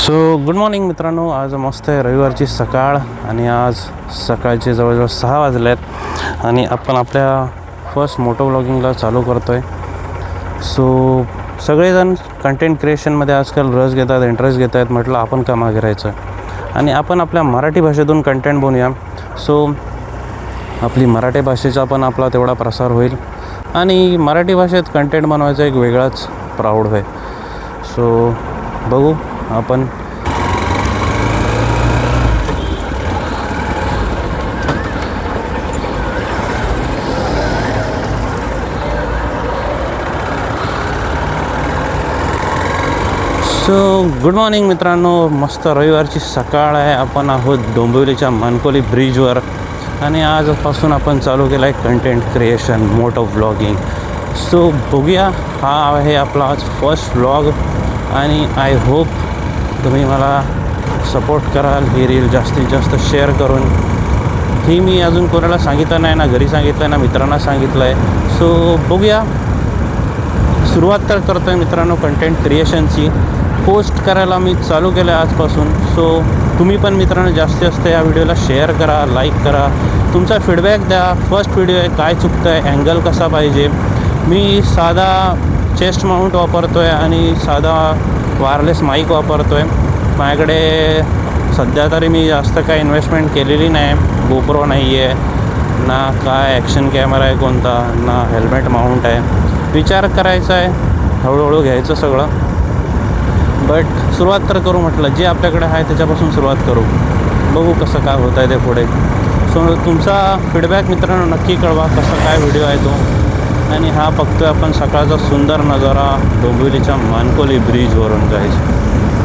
So good morning मित्रांनो, आज मस्त आहे रविवारची सकाळ आणि आज सकाळचे जवळजवळ 6 वाजले आहेत आणि आपण आपल्या फर्स्ट मोटो व्लॉगिंगला चालू करतो आहे. सो सगळेजण कंटेंट क्रिएशनमध्ये आजकाल रस घेतात, इंटरेस्ट घेत आहेत. म्हटलं आपण का मागे राहायचं आणि आपण आपल्या मराठी भाषेतून कंटेंट बनवूया. सो आपली मराठी भाषेचा पण आपला तेवढा प्रसार होईल आणि मराठी भाषेत कंटेंट बनवायचा एक वेगळाच प्राऊड आहे. सो बघू आपण. सो गुड मॉर्निंग मित्रांनो, मस्त रविवारची सकाळ आहे. आपण आहोत डोंबिवलीच्या मानकोली ब्रिजवर आणि आजपासून आपण चालू केला आहे content creation, moto vlogging. So बघूया, हा आहे आपला आज फर्स्ट व्लॉग आणि आय होप तुम्ही मला सपोर्ट कराल. ही रील जास्तीत जास्त शेअर करून. ही मी अजून कोणाला सांगितलं नाही ना, घरी सांगितलं ना, मित्रांना सांगितलं आहे. सो बघूया, सुरुवात तर करतो आहे मित्रांनो कंटेंट क्रिएशनची. पोस्ट करायला मी चालू केलं आहे आजपासून. सो तुम्ही पण मित्रांनो जास्तीत जास्त या व्हिडिओला शेअर करा, लाईक करा, तुमचा फीडबॅक द्या. फर्स्ट व्हिडिओ आहे, काय चुकतं आहे, अँगल कसा पाहिजे. मी साधा चेस्ट माउंट वापरतो आहे आणि साधा वायरलेस माईक वापरतो आहे. माझ्याकडे सध्या तरी मी जास्त काय इन्व्हेस्टमेंट केलेली नाही. गोप्रो नाही आहे ना, काय ॲक्शन कॅमेरा आहे कोणता ना, हेल्मेट माउंट आहे. विचार करायचा आहे, हळूहळू घ्यायचं सगळं. बट सुरुवात तर करू म्हटलं, जे आपल्याकडे आहे त्याच्यापासून सुरुवात करू. बघू कसं काय होतं आहे ते पुढे. सो तुमचा फीडबॅक मित्रांनो नक्की कळवा, कसा काय व्हिडिओ आहे तो. आणि हा बघतोय आपण सकाळचा सुंदर नजारा डोंबिवलीच्या मानकोली ब्रिजवरून जायचं.